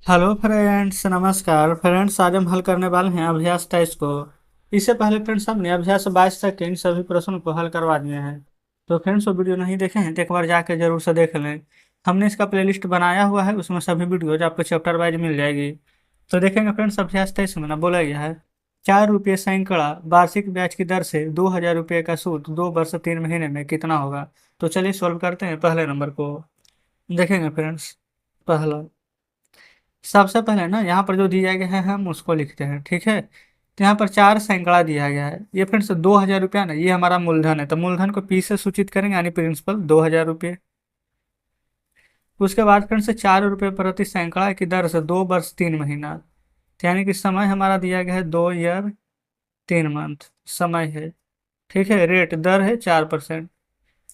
Hello friends, नमस्कार friends. आज हम हल करने वाले हैं अभ्यास 23 को। इससे पहले फ्रेंड्स हमने अभ्यास 22 तक के इन सभी प्रश्नों को हल करवा दिए हैं। तो फ्रेंड्स वो वीडियो नहीं देखे हैं तो एक बार जाके जरूर से देख लें। हमने इसका प्लेलिस्ट बनाया हुआ है, उसमें सभी वीडियोज आपको चैप्टर वाइज मिल जाएगी। तो देखेंगे फ्रेंड्स, अभ्यास 23 में ना बोला गया है 4 रुपये सैकड़ा वार्षिक ब्याज की दर से 2000 रुपये का सूद 2 वर्ष 3 महीने में कितना होगा। तो चलिए सॉल्व करते हैं पहले नंबर को। देखेंगे फ्रेंड्स, पहला सबसे पहले ना यहाँ पर जो दिया गया है हम उसको लिखते हैं, ठीक है। तो यहाँ पर 4 सैकड़ा दिया गया है, ये फ्रेंड्स 2000 रुपया ना, ये हमारा मूलधन है, तो मूलधन को पी से सूचित करेंगे यानी प्रिंसिपल 2000 रुपये। उसके बाद फ्रेंड्स 4 रुपये प्रति सैकड़ा की दर से 2 वर्ष 3 महीना, तो यानी कि समय हमारा दिया गया है 2 ईयर 3 मंथ समय है, ठीक है। रेट दर है 4%।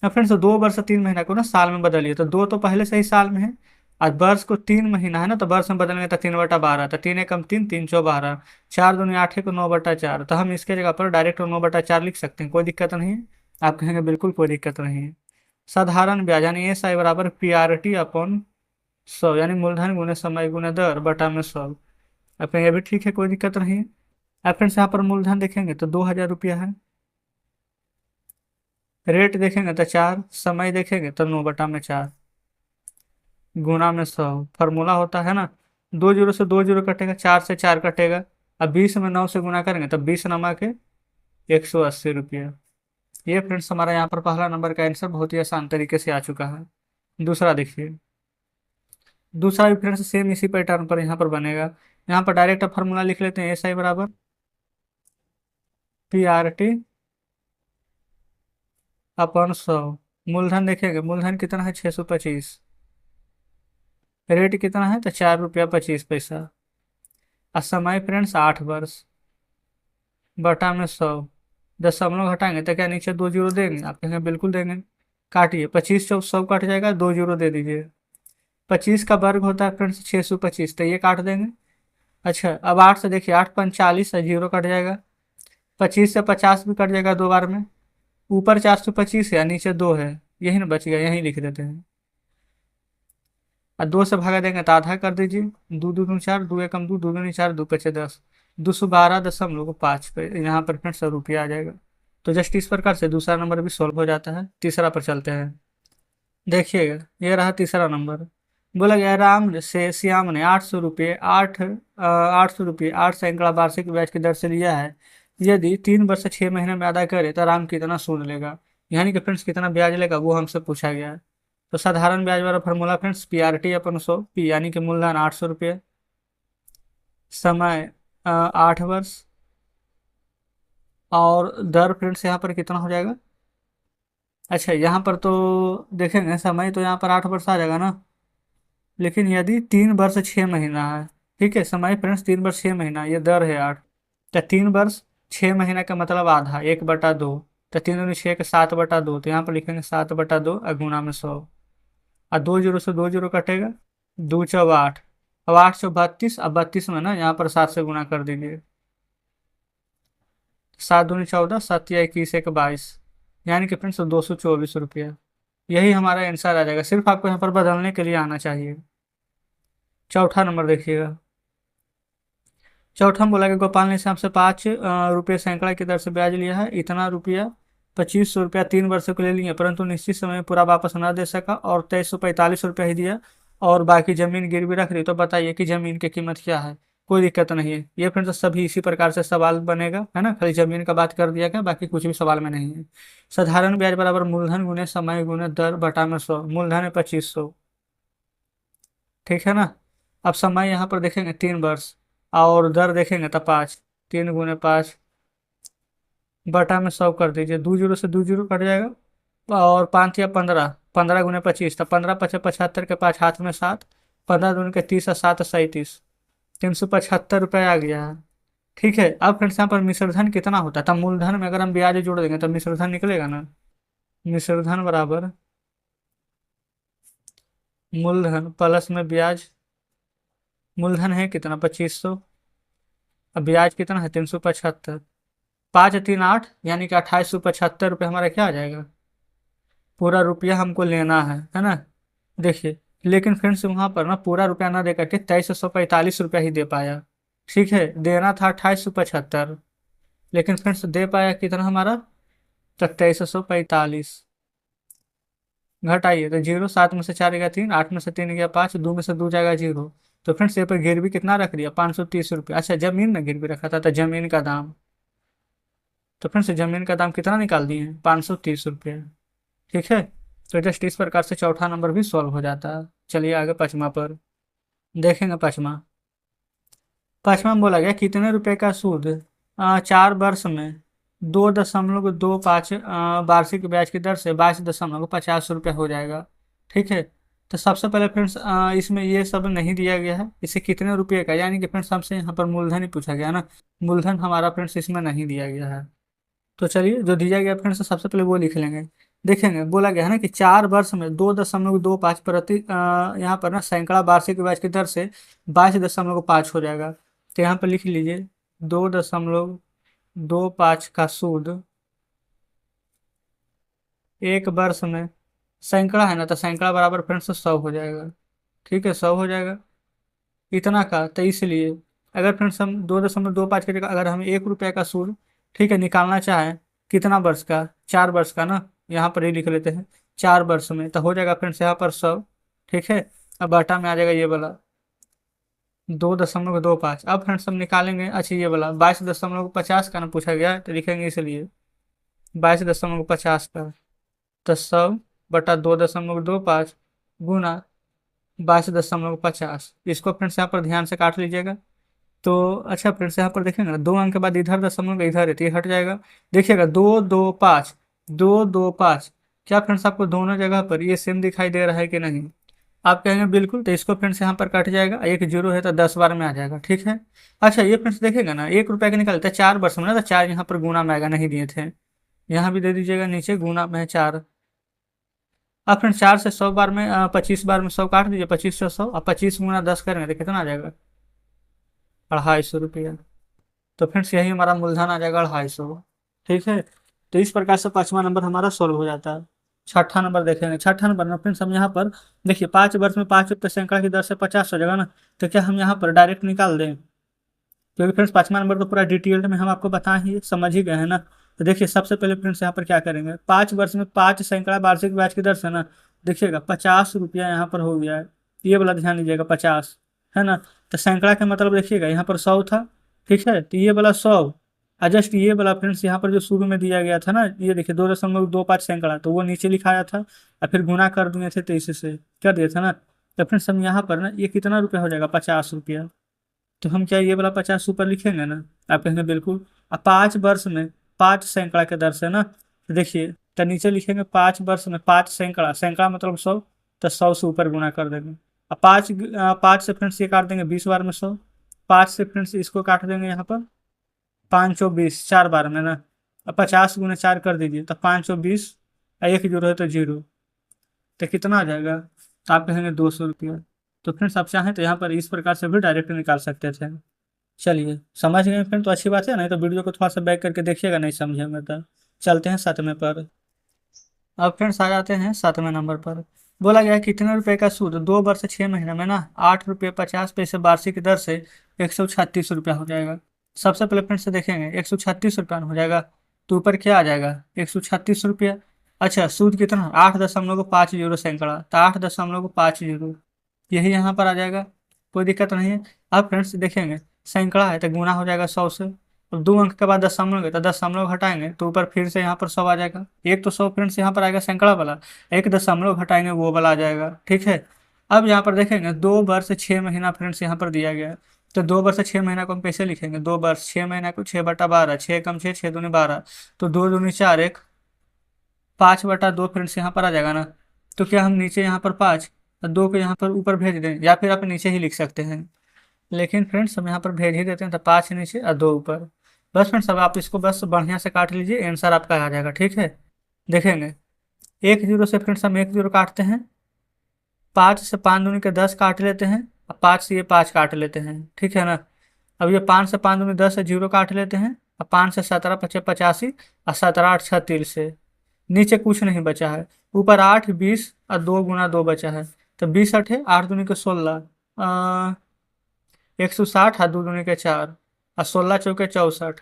अब फ्रेंड्स 2 वर्ष 3 महीना को ना साल में बदलिए, तो दो तो पहले से ही साल में है। आज वर्ष को 3 महीना है ना, तो वर्ष में बदलेंगे तो 3/12, तो 3 एकम 3, 3 चौ 12, 4 दूनी 8 को 9/4, तो हम इसके जगह पर डायरेक्ट 9/4 लिख सकते हैं, कोई दिक्कत नहीं है। आप कहेंगे बिल्कुल कोई दिक्कत नहीं है। साधारण ब्याज यानी एस आई बराबर PRT अपॉन 100, यानी मूलधन गुने समय गुने दर बटा में 100। आप कहेंगे भी ठीक है, कोई दिक्कत नहीं है। अब फ्रेंड्स यहाँ पर मूलधन देखेंगे तो 2000 रुपया है, रेट देखेंगे तो 4, समय देखेंगे तो 9/4 गुना में 100। फार्मूला होता है ना, 2 जीरो से 2 जीरो कटेगा, 4 से 4 कटेगा। अब 20 में 9 से गुना करेंगे तो 20 के 180 रुपया। ये फ्रेंड्स हमारा यहाँ पर पहला नंबर का आंसर बहुत ही आसान तरीके से आ चुका है। दूसरा देखिए, दूसरा भी फ्रेंड्स सेम इसी पैटर्न पर यहाँ पर बनेगा। यहाँ पर डायरेक्ट फार्मूला लिख लेते हैं, एस आई बराबर PRT अपॉन 100। मूलधन देखेंगे, मूलधन कितना है 625, रेट कितना है तो 4 रुपया 25 पैसा। और समय फ्रेंड्स 8 वर्ष बटा में 100। 10 घटाएंगे तो क्या नीचे 2 जीरो देंगे, आप कहेंगे बिल्कुल देंगे। काटिए, 25 चौक 100 कट जाएगा, 2 जीरो दे दीजिए। 25 का वर्ग होता है फ्रेंड्स 625, तो ये काट देंगे। अच्छा, अब 8 से देखिए, 8 × 5 = 40 है, जीरो कट जाएगा। 25 से 50 भी कट जाएगा 2 बार में। ऊपर 425 है, नीचे 2 है, यही ना बच गया, यही लिख देते हैं। और 2 से भागा देंगे तो आधा कर दीजिए। 2 दूनी 4, 2 एकम 2, 2 दूनी 4, 2 पचे 10, 212.5 पे यहाँ पर फ्रेंड्स रुपया आ जाएगा। तो जस्ट इस प्रकार से दूसरा नंबर भी सॉल्व हो जाता है। तीसरा पर चलते हैं, देखिएगा ये रहा तीसरा नंबर। बोला गया राम से श्याम ने 800 रुपये 8 सैकड़ा वार्षिक ब्याज की दर से लिया है। यदि 3 वर्ष 6 महीने में अदा करे तो राम कितना सूद लेगा, यानी कि फ्रेंड्स कितना ब्याज लेगा वो हमसे पूछा गया है। तो साधारण ब्याज वाला फॉर्मूला फ्रेंड्स PRT अपन 100, पी यानी कि मूलधन 800 रुपये, समय 8 वर्ष, और दर फ्रेंड्स यहाँ पर कितना हो जाएगा। अच्छा, यहाँ पर तो देखेंगे समय तो यहाँ पर 8 वर्ष आ जाएगा ना, लेकिन यदि 3 वर्ष 6 महीना है, ठीक है। समय फ्रेंड्स 3 वर्ष 6 महीना, ये दर है 8, तो 3 वर्ष 6 महीना का मतलब आधा 1/2, तो 3 दूनी 6 के 7/2, तो यहाँ पर लिखेंगे 7/2 और गुना में 100। और 2 जीरो से 2 जीरो कटेगा, 2 चौ 8, अब 8 चौ 32, अब 32 में ना यहाँ पर 7 से गुना कर दीजिए। 7 दूनी 14, 7 या 21 1 22, यानी कि फ्रेंड्स 224 रुपया। यही हमारा आंसर आ जाएगा, सिर्फ आपको यहाँ पर बदलने के लिए आना चाहिए। चौथा नंबर देखिएगा। चौथा में बोला कि गोपाल ने आपसे 5 रुपये सैकड़ा की दर से ब्याज लिया है, इतना रुपया 2500 रुपया 3 वर्ष के लिए लिए, परंतु निश्चित समय में पूरा वापस न दे सका और 2345 रुपया ही दिया और बाकी जमीन गिरवी रख दी। तो बताइए कि जमीन की कीमत क्या है। कोई दिक्कत नहीं है, ये फ्रेंड्स सभी इसी प्रकार से सवाल बनेगा, है ना। खाली जमीन का बात कर दिया गया, बाकी कुछ भी सवाल में नहीं है। साधारण ब्याज बराबर मूलधन गुने समय गुने दर बटा में 100। मूलधन है 2500, ठीक है ना। अब समय यहाँ पर देखेंगे 3 वर्ष, और दर देखेंगे तो 5, 3 गुने 5 बटा में 100 कर दीजिए। 2 जीरो से 2 जीरो कट जाएगा, और 5 या 15, 15 गुने 25, तो 15 × 5 = 75 के 5 हाथ में 7, 15 दूनी 30 और 7 = 37, 375 रुपये आ गया है, ठीक है। अब फ्रेंड्स यहाँ पर मिश्रधन कितना होता है, तब मूलधन में अगर हम ब्याज जोड़ देंगे तो मिश्रधन निकलेगा ना। मिश्रधन बराबर मूलधन प्लस में ब्याज। मूलधन है कितना 2500, अब ब्याज कितना है 375, 5 3 8 यानी कि 2875 रुपये हमारा क्या आ जाएगा, पूरा रुपया हमको लेना है ना। देखिए लेकिन फ्रेंड्स वहाँ पर ना पूरा रुपया ना दे करके 2345 रुपया ही दे पाया। ठीक है, देना था 2875, लेकिन फ्रेंड्स दे पाया कितना हमारा, तो 2345। घटाइए तो जीरो, 7 में से 4 गया 3, 8 में से 3 गया 5, 2 में से 2 जाएगा 0। तो फ्रेंड्स यहाँ पर गिरवी कितना रख दिया, 530 रुपया। अच्छा, जमीन में गिरवी रखा था तो जमीन का दाम, तो फ्रेंड्स जमीन का दाम कितना निकाल दिए, 530 रुपया। ठीक है, तो जस्ट इस प्रकार से चौथा नंबर भी सॉल्व हो जाता है। चलिए आगे पाँचवा पर देखेंगे। पाँचवा पाँचवा में बोला गया कितने रुपए का सूद 4 वर्ष में 2.25 वार्षिक ब्याज की दर से 22.50 रुपये हो जाएगा। ठीक है, तो सबसे पहले फ्रेंड्स इसमें ये सब नहीं दिया गया है, इसे कितने रुपए का, यानी कि फ्रेंड्स हमसे यहाँ पर मूलधन ही पूछा गया ना, मूलधन हमारा फ्रेंड्स इसमें नहीं दिया गया है। तो चलिए जो दिया गया फ्रेंड्स सबसे पहले वो लिख लेंगे। देखेंगे बोला गया है ना कि 4 वर्ष में 2.25 यहाँ पर ना सैकड़ा वार्षिक ब्याज की दर से 22.5 हो जाएगा। तो यहाँ पर लिख लीजिए 2.25 का सूद 1 वर्ष में, सैकड़ा है ना तो सैकड़ा बराबर फ्रेंड्स 100 हो जाएगा। ठीक है, 100 हो जाएगा इतना का, तो इसलिए अगर फ्रेंड्स हम 2.25 की जगह अगर हम 1 रुपये का सूद, ठीक है, निकालना चाहें कितना वर्ष का, 4 वर्ष का ना, यहाँ पर ही लिख लेते हैं 4 वर्ष में, तो हो जाएगा फ्रेंड्स यहाँ पर 100। ठीक है, अब बाटा में आ जाएगा ये वाला 2.25। अब फ्रेंड्स हम निकालेंगे, अच्छा ये वाला 22.50 का ना पूछा गया है, तो लिखेंगे इसलिए 22.50 का, तो 100/2.25 गुना 22.50। इसको फ्रेंड्स यहाँ पर ध्यान से काट लीजिएगा। तो अच्छा फ्रेंड्स यहाँ पर देखेंगे ना 2 अंक के बाद इधर दशमलव इधर है तो ये हट जाएगा। देखिएगा 225, 225, क्या फ्रेंड्स आपको दोनों जगह पर ये सेम दिखाई दे रहा है कि नहीं? आप कहेंगे बिल्कुल, तो इसको फ्रेंड्स यहाँ पर कट जाएगा, एक जीरो है तो 10 बार में आ जाएगा। ठीक है, अच्छा ये फ्रेंड्स देखेगा ना 1 रुपये के निकलता है 4 वर्ष में ना, तो 4 यहाँ पर गुना में आएगा, नहीं दिए थे, यहाँ भी दे दीजिएगा, नीचे गुना में है 4। अब फ्रेंड्स 4 से 100 बार में 25 बार में 100 काट दीजिए, 25 से 100, अब 25 गुना 10 करेंगे तो कितना आ जाएगा, 250 रुपया। तो फ्रेंड्स यही हमारा मूलधन आ जाएगा 250। ठीक है, तो इस प्रकार से पाँचवा नंबर हमारा सोल्व हो जाता है। छठा नंबर देखेंगे। छठा नंबर में फ्रेंड्स हम यहाँ पर देखिए 5 वर्ष में 5 रुपये सैकड़ा की दर से 50 हो जाएगा ना, तो क्या हम यहाँ पर डायरेक्ट निकाल दें, क्योंकि फ्रेंड्स पाँचवा नंबर तो पूरा डिटेल्ड में हम आपको बता ही समझ ही गए हैं ना। तो देखिए सबसे पहले फ्रेंड्स यहाँ पर क्या करेंगे, 5 वर्ष में 5 सैकड़ा वार्षिक ब्याज की दर से ना, देखिएगा 50 रुपया यहाँ पर हो गया है, ये वाला ध्यान दीजिएगा 50 है ना। तो सैकड़ा का मतलब देखिएगा यहाँ पर 100 था। ठीक है, तो ये वाला 100 और जस्ट ये वाला फ्रेंड्स यहाँ पर जो शुरू में दिया गया था ना, ये देखिए 2.25 सैकड़ा, तो वो नीचे लिखाया था और फिर गुना कर दिए थे, तो इससे कर दिया था ना। तो फ्रेंड्स हम यहाँ पर ना ये कितना रुपया हो जाएगा, 50 रुपया। तो हम क्या ये वाला 50 ऊपर लिखेंगे ना, आप कहेंगे बिल्कुल। अब 5 वर्ष में 5 सैकड़ा के दर से ना, तो देखिए तो नीचे लिखेंगे 5 वर्ष में 5 सैकड़ा, सैकड़ा मतलब 100, तो 100 से ऊपर गुना कर देंगे। अब 5 से फ्रेंड्स ये काट देंगे 20 बार में 100, 5 से फ्रेंड्स इसको काट देंगे यहाँ पर 5 और 20 4 बार में ना। अब 50 गुना 4 कर दीजिए, तो 5 और 20, एक जीरो है तो जीरो, तो कितना आ जाएगा, तो आप कहेंगे 200 रुपया। तो फ्रेंड्स आप चाहें तो यहाँ पर इस प्रकार से भी डायरेक्ट निकाल सकते थे। चलिए समझ गए फ्रेंड, तो अच्छी बात है, नहीं तो वीडियो को थोड़ा सा बैक करके देखिएगा, नहीं समझेंगे तो। चलते हैं 7वें पर। अब फ्रेंड्स आ जाते हैं 7वें नंबर पर। बोला गया है कितने रुपए का सूद 2 वर्ष 6 महीने में ना 8 रुपये 50 पैसे वार्षिक दर से 136 रुपया हो जाएगा। सबसे पहले फ्रेंड्स से देखेंगे 136 रुपया हो जाएगा, तो ऊपर क्या आ जाएगा 136 रुपया। अच्छा सूद कितना, 8.50 सैकड़ा, तो 8.50 यही यहाँ पर आ जाएगा, कोई दिक्कत नहीं है। अब फ्रेंड्स देखेंगे सैकड़ा है तो गुना हो जाएगा 100 से, अब 2 अंक के बाद दशमलव है तो दशमलव घटाएंगे तो ऊपर फिर से यहाँ पर 100 आ जाएगा। एक तो 100 फ्रेंड्स यहाँ पर आएगा सैकड़ा वाला, एक दशमलव घटाएंगे वो वाला आ जाएगा। ठीक है, अब यहाँ पर देखेंगे 2 वर्ष 6 महीना फ्रेंड्स यहाँ पर दिया गया है, तो 2 वर्ष 6 महीना को हम कैसे लिखेंगे, 2 वर्ष 6 महीना को 6/12, 6 कम 6 6 दूनी 12, तो 2 दूनी 4 1, 5/2 फ्रेंड्स यहाँ पर आ जाएगा ना। तो क्या हम नीचे यहाँ पर 5 और 2 को यहाँ पर ऊपर भेज दें, या फिर आप नीचे ही लिख सकते हैं, लेकिन फ्रेंड्स हम यहाँ पर भेज ही देते हैं, तो 5 नीचे और 2 ऊपर। बस फ्रेंड्स अब आप इसको बस बढ़िया से काट लीजिए, आंसर आपका आ जाएगा। ठीक है, देखेंगे 1 जीरो से फ्रेंड्स हम 1 जीरो काटते हैं, 5 से 5 दूनी के 10 काट लेते हैं, और 5 से ये 5 काट लेते हैं। ठीक है ना, अब ये 5 से 5 दूनी 10 से 0 काट लेते हैं, और 5 से 17 5 85, और 17 8 36 से नीचे कुछ नहीं बचा है, ऊपर 8 20 और 2 गुना 2 बचा है, तो 20 8 दूनी के 16, 160, हाथ 2 दूनी के 4, और 16 चौके 64,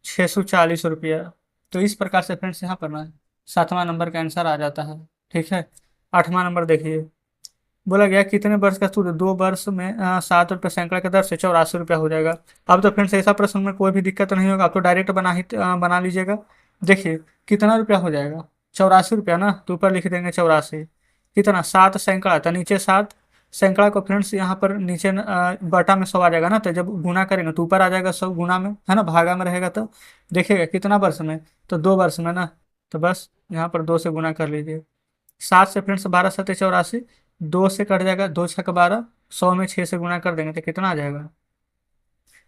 640 रुपया। तो इस प्रकार से फ्रेंड्स यहाँ पर ना 7वां नंबर का आंसर आ जाता है। ठीक है। 8वां नंबर देखिए, बोला गया कितने वर्ष का सूद 2 वर्ष में 7 रुपये सैकड़ा के दर से 84 रुपया हो जाएगा। अब तो फ्रेंड्स ऐसा प्रश्न में कोई भी दिक्कत नहीं होगा, आप तो डायरेक्ट बना लीजिएगा। देखिए कितना रुपया हो जाएगा, 84 रुपया ना, तो ऊपर लिख देंगे 84। कितना, 7 सैकड़ा, तो नीचे 7 सैकड़ा को फ्रेंड्स यहाँ पर नीचे बटा में 100 आ जाएगा ना, तो जब गुना करेंगे तो ऊपर आ जाएगा 100 गुना में, है ना, भागा में रहेगा। तो देखिएगा कितना वर्ष में, तो 2 वर्ष में ना, तो बस यहाँ पर 2 से गुना कर लीजिए। 7 से फ्रेंड्स 12 7 84, 2 से कट जाएगा, 2 6 12, 100 में 6 से गुना कर देंगे तो कितना आ जाएगा,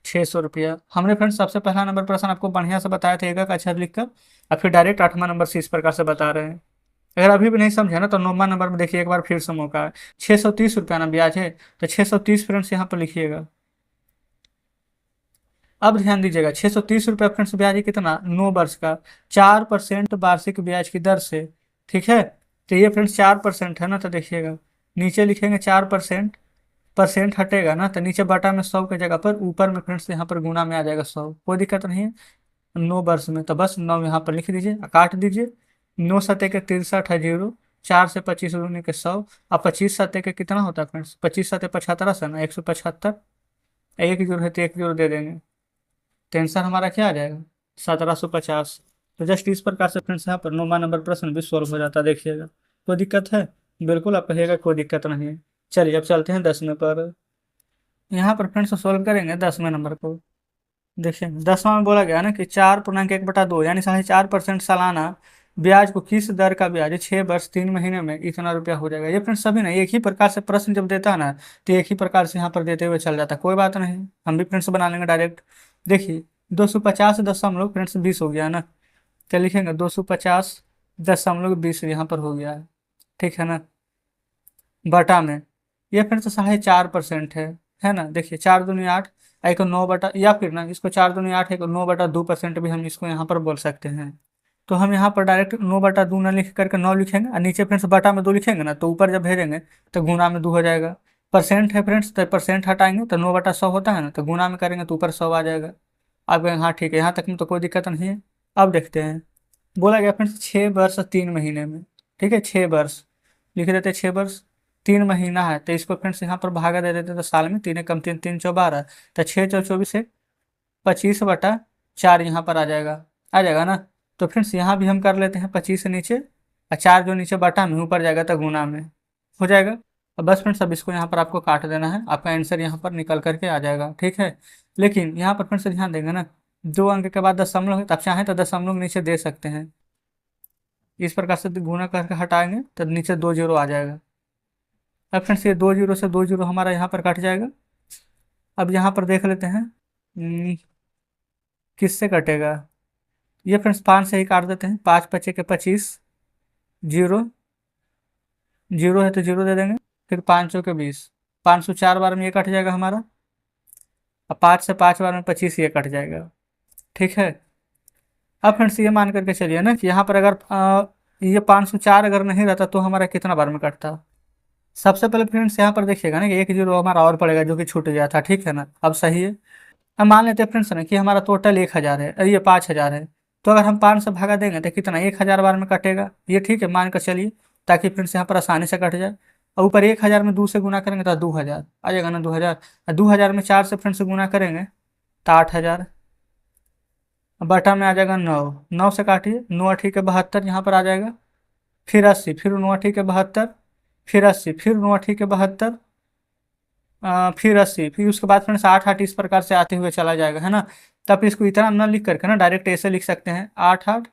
600 रुपया। हमने फ्रेंड्स सबसे पहला नंबर प्रश्न आपको बढ़िया से बताया था, एक एक अक्षर लिखकर, और फिर डायरेक्ट 8वां नंबर से इस प्रकार से बता रहे हैं। अगर अभी भी नहीं समझे ना, तो 9वां नंबर में देखिए, एक बार फिर से मौका है। 630 रुपया ना ब्याज है, तो 630 फ्रेंड्स यहाँ पर लिखिएगा। अब ध्यान दीजिएगा, 630 रुपया फ्रेंड्स ब्याज है कितना, 9 वर्ष का, 4% वार्षिक ब्याज की दर से। ठीक है। तो ये फ्रेंड्स 4% है ना, तो देखिएगा नीचे लिखेंगे 4%, परसेंट हटेगा ना, तो नीचे बटा में 100 की जगह पर ऊपर में फ्रेंड्स यहाँ पर गुना में आ जाएगा 100, कोई दिक्कत नहीं है। 9 वर्ष में, तो बस 9 यहाँ पर लिख दीजिए, काट दीजिए। 9 सत्ते के 63 है जीरो, 4 से 25 दूनी के 100, और 25 सत्ते के कितना होता है फ्रेंड्स, 25 सत्ते 75 है ना, 175। एक जीरो है तो एक जीरो दे देंगे, तो आंसर हमारा क्या आ जाएगा, 1750। तो जस्ट इस प्रकार से फ्रेंड्स यहाँ पर 9वां नंबर प्रश्न भी सॉल्व हो जाता है। देखिएगा कोई दिक्कत है, बिल्कुल आप कहिएगा कोई दिक्कत नहीं है। चलिए अब चलते हैं 10वें पर। यहाँ पर फ्रेंड्स सॉल्व करेंगे 10वें नंबर को। देखिए 10वां में बोला गया ना कि 4.1/2 यानी 4.5% सालाना ब्याज को किस दर का ब्याज 6 वर्ष 3 महीने में इतना रुपया हो जाएगा। ये फ्रेंड्स सभी ना एक ही प्रकार से प्रश्न जब देता है ना, तो एक ही प्रकार से यहाँ पर देते हुए चल जाता है, कोई बात नहीं, हम भी फ्रेंड्स बना लेंगे डायरेक्ट। देखिए 250 दशमलव फ्रेंड्स 20 हो गया ना, क्या लिखेंगे, 250 दशमलव 20 यहाँ पर हो गया है। ठीक है ना, बटा में ये फ्रेंड्स 4.5% है ना। देखिए 4 दूनी 8, एक 9 बटा, या फिर ना इसको 4 दूनी 8 एक 9/2% भी हम इसको यहाँ पर बोल सकते हैं। तो हम यहाँ पर डायरेक्ट 9/2 ना लिख करके 9 लिखेंगे, और नीचे फ्रेंड्स बटा में 2 लिखेंगे ना, तो ऊपर जब भेजेंगे तो गुना में 2 हो जाएगा। परसेंट है फ्रेंड्स, तो परसेंट हटाएंगे तो 9/100 होता है ना, तो गुना में करेंगे तो ऊपर 100 आ जाएगा। अब हाँ ठीक है, यहाँ तक में तो कोई दिक्कत नहीं है। अब देखते हैं, बोला गया फ्रेंड्स 6 वर्ष 3 महीने में। ठीक है, 6 वर्ष लिख देते, 6 वर्ष 3 महीना है, तो इसको फ्रेंड्स यहाँ पर भागा दे देते, तो साल में 3 × 3 = 3 × 4 = 12, तो 6 × 4 = 24 है, 25/4 यहाँ पर आ जाएगा ना। तो फ्रेंड्स यहाँ भी हम कर लेते हैं 25 से नीचे, और 4 जो नीचे बटा में ऊपर जाएगा तो गुना में हो जाएगा। अब बस फ्रेंड्स अब इसको यहाँ पर आपको काट देना है, आपका आंसर यहाँ पर निकल करके आ जाएगा। ठीक है, लेकिन यहाँ पर फ्रेंड्स ध्यान देंगे ना, 2 अंक के बाद दशमलव है, तो आप चाहें तो दशमलव नीचे दे सकते हैं, इस प्रकार से गुना करके हटाएंगे तो नीचे 2 जीरो आ जाएगा। अब फ्रेंड्स ये 2 जीरो से 2 जीरो हमारा यहाँ पर कट जाएगा। अब यहाँ पर देख लेते हैं किससे कटेगा। ये फ्रेंड्स 5 से ही काट देते हैं, 5 × 5 = 25, जीरो जीरो है तो जीरो दे देंगे, फिर 5 × 4 = 20, 504 बार में ये कट जाएगा हमारा, अब 5 से 5 बार में 25 ये कट जाएगा। ठीक है। अब फ्रेंड्स ये मान करके चलिए ना कि यहाँ पर अगर ये 504 अगर नहीं रहता तो हमारा कितना बार में कटता। सबसे पहले फ्रेंड्स यहाँ पर देखिएगा ना कि एक जीरो हमारा और पड़ेगा जो कि छूट गया था। ठीक है ना, अब सही है। अब मान लेते हैं फ्रेंड्स ना कि हमारा टोटल 1000 है, ये 5000 है, तो अगर हम 5 से भागा देंगे तो कितना 1000 बार में कटेगा। ये ठीक है, मान कर चलिए, ताकि फ्रेंड्स यहाँ पर आसानी से कट जाए। और ऊपर 1000 में 2 से गुना करेंगे तो 2000 आ जाएगा ना, 2000। 2000 में 4 से फ्रेंड्स गुना करेंगे तो 8000, बटा में आ जाएगा 9, 9 से काटिए, 9 × 8 = 72 यहाँ पर आ जाएगा, फिर 80, फिर 9 × 8 = 72, फिर 80, फिर 9 × 8 = 72, फिर 80, फिर उसके बाद फ्रेंड्स 8 8 इस प्रकार से आते हुए चला जाएगा, है ना। तब इसको इतना न लिख करके ना डायरेक्ट ऐसे लिख सकते हैं 8 8,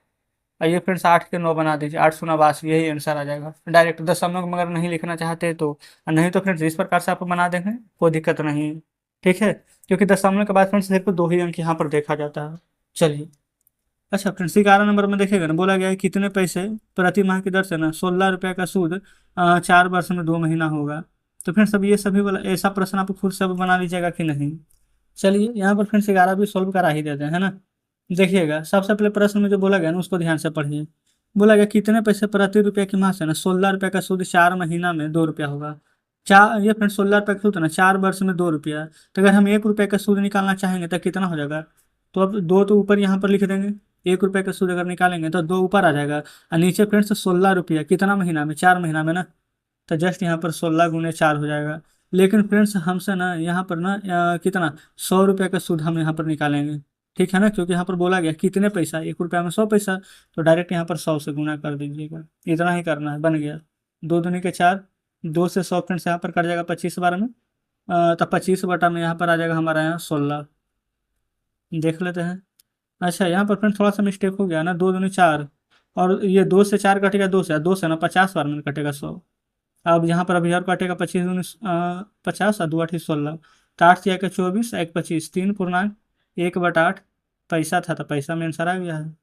और ये फ्रेंड्स 8 के 9 बना दीजिए, 8 × 82, यही आंसर आ जाएगा डायरेक्ट। दशमलव में अगर नहीं लिखना चाहते तो, नहीं तो फ्रेंड्स इस प्रकार से आप बना देंगे, कोई दिक्कत नहीं है। ठीक है, क्योंकि दशमलव के बाद फ्रेंड्स सिर्फ 2 ही अंक यहाँ पर देखा जाता है। चलिए अच्छा फ्रेंड्स 11 नंबर में देखिएगा ना, बोला गया है कितने पैसे प्रति माह की दर से ना 16 रुपये का सूद 4 वर्ष में 2 महीना होगा। तो फ्रेंड्स अब ये सभी वाला ऐसा प्रश्न आप खुद से बना लीजिएगा कि नहीं। चलिए यहाँ पर फ्रेंड्स 11 भी सोल्व करा ही देते हैं, है ना। देखिएगा सबसे पहले प्रश्न में जो बोला गया ना उसको ध्यान से पढ़िए। बोला गया कितने पैसे प्रति रुपया की मास है ना, 16 रुपये का सूद 4 महीना में 2 रुपया होगा। चार, ये फ्रेंड 16 रुपये का सूद है ना, 4 वर्ष में 2 रुपया। तो अगर हम 1 रुपये का सूद निकालना चाहेंगे तो कितना हो जाएगा? तो अब दो तो ऊपर यहाँ पर लिख देंगे। 1 रुपये का सूद अगर निकालेंगे तो 2 ऊपर आ जाएगा, और नीचे फ्रेंड्स 16 रुपया कितना महीना में? 4 महीना में ना। तो जस्ट यहाँ पर 16 × 4 हो जाएगा। लेकिन फ्रेंड्स हमसे ना यहाँ पर ना कितना 100 रुपये का सूद हम यहाँ पर निकालेंगे, ठीक है ना, क्योंकि यहाँ पर बोला गया कितने पैसा, 1 रुपया में 100 पैसा। तो डायरेक्ट यहाँ पर 100 से गुना कर दीजिएगा, इतना ही करना है, बन गया। 2 दूनी के 4, 2 से 100 फ्रेंड्स यहाँ पर कट जाएगा 25 बार में। तो 25 बटा में यहाँ पर आ जाएगा हमारा यहाँ 16। देख लेते हैं। अच्छा यहाँ पर फ्रेंड थोड़ा सा मिस्टेक हो गया ना, 2 दूनी 4, और ये 2 से 4 कटेगा, 2 से ना 50 बार में कटेगा 100। अब यहाँ पर अभी और काटेगा 25 दूनी 50 और 2 8 16। तो 8 × 1 = 24, 1 × 25, 3 पूर्णांक 1/8 पैसा था, तो पैसा में आंसर आ गया है।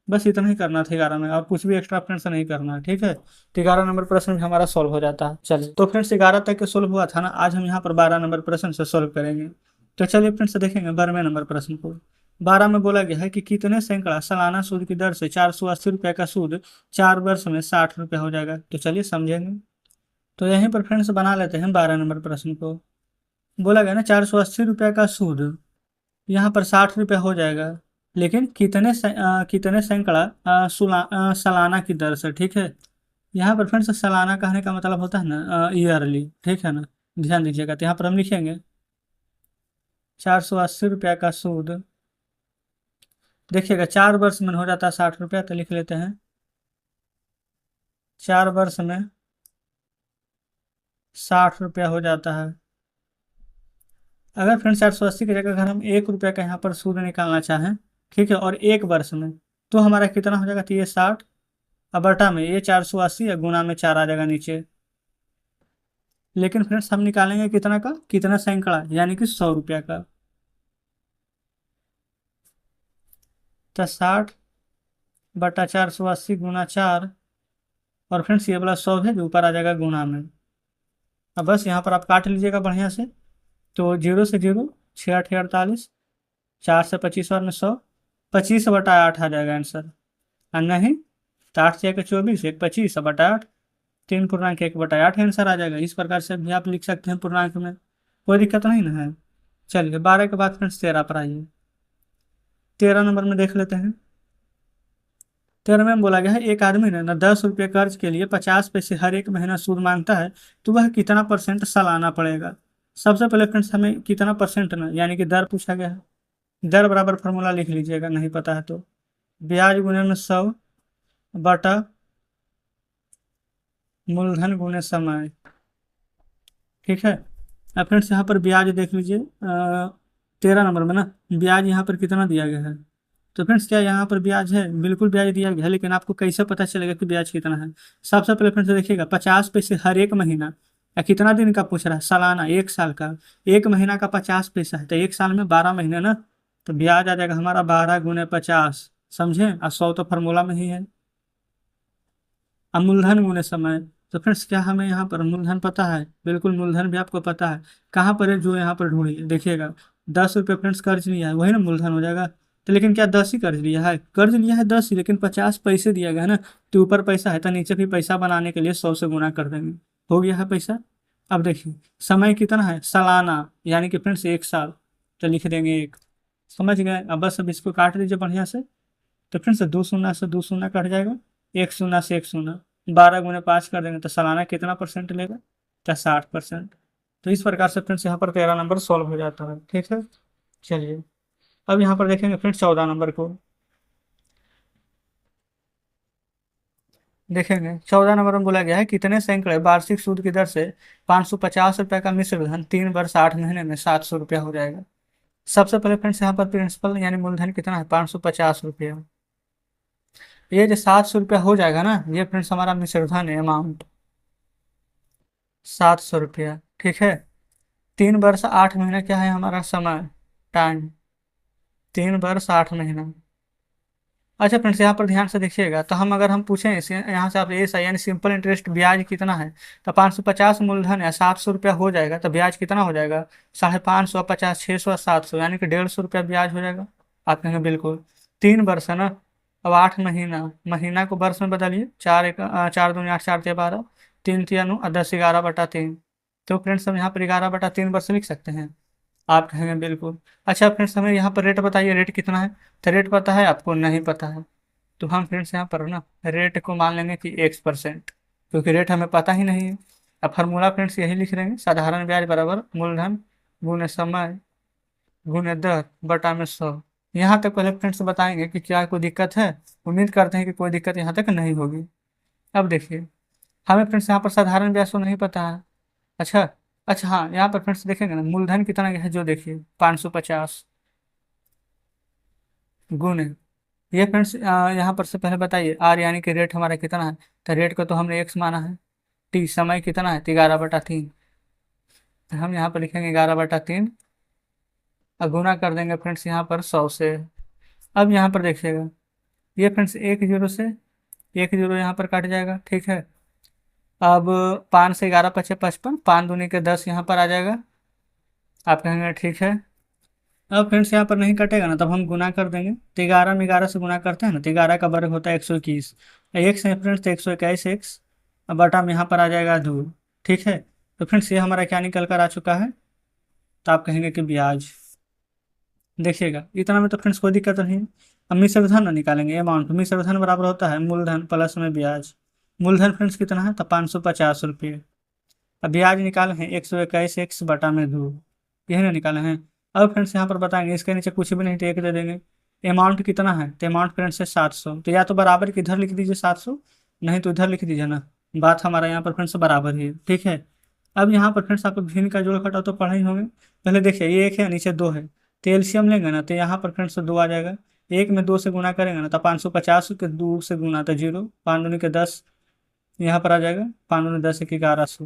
बस इतना ही करना था 11 में, और कुछ भी एक्स्ट्रा फ्रेंड्स नहीं करना है, ठीक है। तो 11 नंबर प्रश्न भी हमारा सॉल्व हो जाता है। चलिए, तो फ्रेंड्स 11 तक के सोल्व हुआ था ना, आज हम यहाँ पर 12 नंबर प्रश्न से सोल्व करेंगे। तो चलिए फ्रेंड्स देखेंगे 12वें नंबर प्रश्न को। 12 में बोला गया है कि कितने सैकड़ा सालाना सूद की दर से 480 रुपये का सूद 4 वर्ष में 60 रुपये हो जाएगा। तो चलिए समझेंगे। तो यहीं पर फ्रेंड्स बना लेते हैं 12 नंबर प्रश्न को। बोला गया ना 480 रुपये का सूद यहाँ पर 60 रुपये हो जाएगा, लेकिन कितने सैकड़ा सालाना की दर से, ठीक है। यहाँ पर फ्रेंड्स सालाना कहने का मतलब होता है ना ईयरली, ठीक है ना, ध्यान दीजिएगा। तो यहाँ पर हम लिखेंगे 480 रुपये का सूद, देखिएगा 4 वर्ष में हो जाता है 60 रुपया, तो लिख लेते हैं 4 वर्ष में 60 रुपया हो जाता है। अगर फ्रेंड्स 480 की जगह अगर हम 1 रुपये का यहाँ पर सूद निकालना चाहें, ठीक है, और 1 वर्ष में, तो हमारा कितना हो जाएगा? तो ये 60, और बटा में ये 480, या गुना में 4 आ जाएगा नीचे। लेकिन फ्रेंड्स हम निकालेंगे कितना का, कितना सैकड़ा, यानी कि 100 रुपया का। तो 60/480 × 4, और फ्रेंड्स ये वाला 100 है जो ऊपर आ जाएगा गुना में। अब बस यहाँ पर आप काट लीजिएगा बढ़िया से। तो 0 से 0, 6 8 48, 4 से 25 और में 100, 25/8 आ जाएगा आंसर। और नहीं तो 8 से 1 = 24, 1 25/8, 3 पूर्णांक 1/8 आंसर आ जाएगा। इस प्रकार से भी आप लिख सकते हैं पूर्णांक में, कोई दिक्कत नहीं ना है। चलिए 12 के बाद फ्रेंड्स 13 पर आइए। 13 नंबर में देख लेते हैं। 13 में बोला गया है एक आदमी ने ना 10 रुपये कर्ज के लिए 50 पैसे हर एक महीना सूद मांगता है, तो वह कितना % सालाना पड़ेगा। सबसे पहले फ्रेंड्स हमें कितना % ना, यानी कि दर पूछा गया है। दर बराबर फॉर्मूला लिख लीजिएगा, नहीं पता है तो ब्याज गुने में 100 बटा मूलधन गुने समय, ठीक है। अब फ्रेंड्स यहाँ पर ब्याज देख लीजिए 13 नंबर में ना, ब्याज यहाँ पर कितना दिया गया है। तो फ्रेंड्स क्या यहाँ पर ब्याज है? बिल्कुल ब्याज दिया गया है, लेकिन आपको कैसे पता चलेगा कि ब्याज कितना है? सबसे पहले फ्रेंड्स देखिएगा 50 पैसे हर एक महीना, या कितना दिन का पूछ रहा है? सालाना, 1 साल का। 1 महीना का 50 पैसा है, तो 1 साल में 12 महीने ना, तो ब्याज आ जाएगा हमारा 12 × 50, समझे। और 100 तो फार्मूला में ही है। अब मूलधन गुने समय, तो फ्रेंड्स क्या हमें यहाँ पर मूलधन पता है? बिल्कुल मूलधन भी आपको पता है। कहाँ पर है जो यहाँ पर ढूंढिए, देखिएगा 10 रुपये फ्रेंड्स कर्ज लिया है, वही ना मूलधन हो जाएगा। तो लेकिन क्या 10 ही कर्ज लिया है? कर्ज लिया है 10 ही, लेकिन 50 पैसे दिया गया है ना, तो ऊपर पैसा है तो नीचे भी पैसा बनाने के लिए 100 से गुना कर देंगे, हो गया है पैसा। अब देखिए समय कितना है? सालाना, यानी कि फ्रेंड्स 1 साल, तो लिख देंगे 1। समझ गए? अब बस अब इसको काट दीजिए बढ़िया से। तो फ्रेंड्स 2 शून्य से 2 शून्य कट जाएगा, 1 शून्य से 1 शून्य, 12 × 5 कर देंगे तो सालाना कितना % लेगा? तो 60%। तो इस प्रकार से फ्रेंड्स यहाँ पर 13 नंबर सॉल्व हो जाता है, ठीक है। चलिए अब यहाँ पर देखेंगे फ्रेंड्स 14 नंबर को। देखेंगे 14 नंबर में बोला गया है कितने सैकड़े वार्षिक सूद की दर से 550 रुपये का मिश्र धन 3 वर्ष 8 महीने में 700 रुपया हो जाएगा। सबसे पहले फ्रेंड्स यहाँ पर प्रिंसिपल यानी मूलधन कितना है? 550 रुपया। ये जो 700 रुपया हो जाएगा ना, ये फ्रेंड्स हमारा मिश्र धन है, अमाउंट 700 रुपया, ठीक है। 3 वर्ष 8 महीना क्या है हमारा समय, टाइम, 3 वर्ष 8 महीना। अच्छा फ्रेंड्स यहाँ पर ध्यान से देखिएगा, तो हम पूछें यहाँ से आप यानी सिंपल इंटरेस्ट ब्याज कितना है, तो 550 मूलधन है, 700 रुपया हो जाएगा, तो ब्याज कितना हो जाएगा? 550, 50, 600, 700, यानी कि 150 रुपया ब्याज हो जाएगा। आप कहेंगे बिल्कुल, 3 वर्ष है ना, अब 8 महीना, महीना को वर्ष में बदलिए। 4 दूनी 8, 4 तिया 12, 3 तिया 9 और 10 11/3। तो फ्रेंड्स हम यहाँ पर 11/3 वर्ष लिख सकते हैं। आप कहेंगे बिल्कुल। अच्छा फ्रेंड्स हमें यहाँ पर रेट बताइए, रेट कितना है? तो रेट पता है आपको? नहीं पता है। तो हम फ्रेंड्स यहाँ पर ना रेट को मान लेंगे कि X%, क्योंकि रेट हमें पता ही नहीं है। अब फार्मूला फ्रेंड्स यही लिख देंगे, साधारण ब्याज बराबर मूलधन गुने समय गुने दर बटा में 100। यहाँ तक पहले फ्रेंड्स बताएंगे कि क्या कोई दिक्कत है। उम्मीद करते हैं कि कोई दिक्कत यहाँ तक नहीं होगी। अब देखिए, हमें फ्रेंड्स यहाँ पर साधारण ब्याज तो नहीं पता है। अच्छा, अच्छा हाँ, यहाँ पर फ्रेंड्स देखेंगे ना मूलधन कितना है, जो देखिए 550 गुने, ये फ्रेंड्स यहाँ पर से पहले बताइए आर यानी कि रेट हमारा कितना है। तो रेट को तो हमने एक्स माना है। टी समय कितना है? तो 11/3। तो हम यहाँ पर लिखेंगे 11/3 और गुना कर देंगे फ्रेंड्स यहाँ पर 100 से। अब यहाँ पर देखिएगा, ये फ्रेंड्स एक जीरो से एक जीरो यहाँ पर कट जाएगा, ठीक है। अब 5 से 11 पचे 55, 5 दूनी के 10 यहाँ पर आ जाएगा। आप कहेंगे ठीक है। अब फ्रेंड्स यहाँ पर नहीं कटेगा ना, तब हम गुना कर देंगे। तो 11 में 11 से गुना करते हैं ना, तो 11 का वर्ग होता है 121। एक से फ्रेंड्स तो 121 एक्स, अब बटा में यहाँ पर आ जाएगा 2, ठीक है। तो फ्रेंड्स ये हमारा क्या निकल कर आ चुका है? तो आप कहेंगे कि ब्याज। देखिएगा इतना में तो फ्रेंड्स कोई दिक्कत नहीं है। अब मिश्र धन ना निकालेंगे, अमाउंट मिश्र धन बराबर होता है मूलधन प्लस में ब्याज। मूलधन फ्रेंड्स कितना है? तो 550 रुपये। अब ब्याज निकाले हैं 121 एक्स बटा में 2, यही ना निकाले हैं। अब फ्रेंड्स यहाँ पर बताएंगे, इसके नीचे कुछ भी नहीं तो एक दे देंगे। अमाउंट कितना है? तो अमाउंट फ्रेंड्स है 700। तो या तो बराबर की इधर लिख दीजिए 700, नहीं तो इधर लिख दीजिए ना। बात हमारा यहाँ पर फ्रेंड्स बराबर ही है, ठीक है। अब यहाँ पर फ्रेंड्स आपको भिन्न का जोड़ घटाव तो पढ़े ही होंगे। पहले देखिए ये एक है नीचे 2 है, तो एलसीएम लेंगे ना, तो यहाँ पर फ्रेंड्स 2 आ जाएगा। एक में 2 से गुना करेंगे ना, तो 550 के 2 से गुना तो 0, 5 दूनी के 10 यहाँ पर आ जाएगा। 5 दूनी 10 एक 1100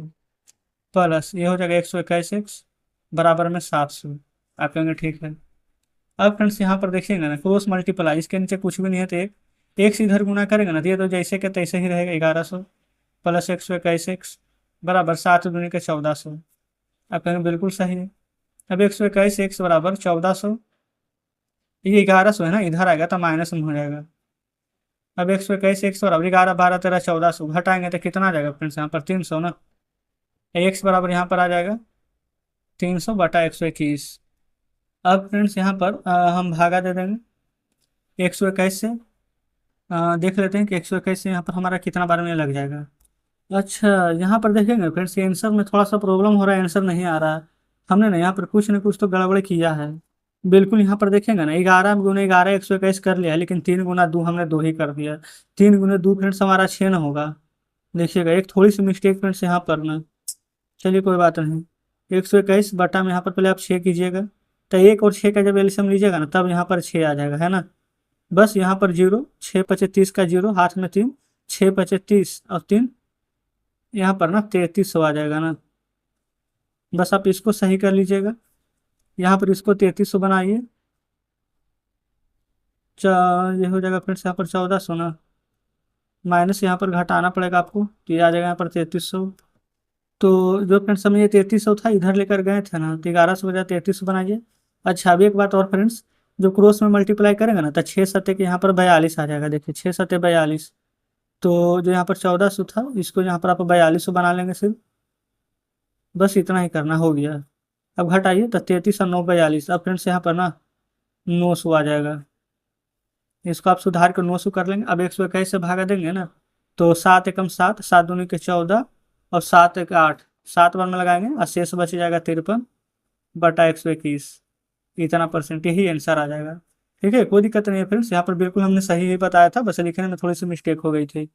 प्लस ये हो जाएगा 121 एक्स बराबर में 700। आप कहेंगे ठीक है। अब फ्रेंड्स यहाँ पर देखिएगा ना क्रॉस मल्टीप्लाई, इसके नीचे कुछ भी नहीं है तो एक से इधर गुना करेंगे ना, तो ये तो जैसे के तैसे ही रहेगा 1100 प्लस 121 बराबर 7 दूनी के 1400। आप कहेंगे बिल्कुल सही है। अब 121 बराबर 1400, ये 1100 है ना, इधर आएगा तो माइनस में हो जाएगा। अब 121 बराबर 11 12 13 1400 घटाएंगे तो कितना आ जाएगा फ्रेंड्स? यहाँ पर 300 ना। एक्स बराबर यहाँ पर आ जाएगा 300 बटा 121। अब फ्रेंड्स यहाँ पर हम भागा दे देंगे 121 से। देख लेते हैं कि 121 से यहाँ पर हमारा कितना बार में लग जाएगा। अच्छा यहाँ पर देखेंगे फ्रेंड्स ये आंसर में थोड़ा सा प्रॉब्लम हो रहा है, आंसर नहीं आ रहा है। हमने ना यहाँ पर कुछ न कुछ तो गड़बड़ किया है। बिल्कुल यहाँ पर देखेंगे ना 11 गुने 11 121 कर लिया है, लेकिन 3 गुना 2 हमने 2 ही कर दिया। 3 गुने 2 फ्रेंड्स हमारा 6 ना होगा। देखिएगा एक थोड़ी सी मिस्टेक फ्रेंड्स यहाँ पर ना, चलिए कोई बात नहीं। 121 बटा में यहाँ पर पहले आप 6 कीजिएगा, तो 1 और 6 का जब एलसीएम लीजिएगा ना, तब यहाँ पर 6 आ जाएगा, है ना। बस यहाँ पर 0, 6 × 25 का 0, हाथ में 3, 6 × 25 और 3 यहाँ पर ना 3300 आ जाएगा ना। बस आप इसको सही कर लीजिएगा, यहाँ पर इसको 3300 बनाइए। ये हो जाएगा फ्रेंड्स यहाँ पर 1400 ना, माइनस यहाँ पर घटाना पड़ेगा आपको, तो ये आ जाएगा यहाँ पर 3300। तो जो फ्रेंड्स हम ये 3300 था इधर लेकर गए थे ना, तो 1100 बजा 3300 बनाइए। अच्छा अभी एक बात और फ्रेंड्स, जो क्रॉस में मल्टीप्लाई करेंगे ना, तो 6 के यहाँ पर 42 आ जाएगा। देखिए 6 × 7 = 42। तो जो यहाँ पर 1400 था, इसको यहाँ पर आप 4200 बना लेंगे सिर्फ। बस इतना ही करना हो गया। अब घटाइए तो 33 और 9 42। अब फ्रेंड्स यहाँ पर ना 900 आ जाएगा। इसको आप सुधार कर 900 कर लेंगे। अब 121 से भागा देंगे ना, तो 7 एकम 7, 7 दूनी के 14 और 7 एक 8, 7 बार में लगाएंगे और शेष बच जाएगा 53 बटा 121। इतना परसेंट यही आंसर आ जाएगा, ठीक है। कोई दिक्कत नहीं है फ्रेंड्स, यहाँ पर बिल्कुल हमने सही ही बताया था, बस लिखने में थोड़ी सी मिस्टेक हो गई थी।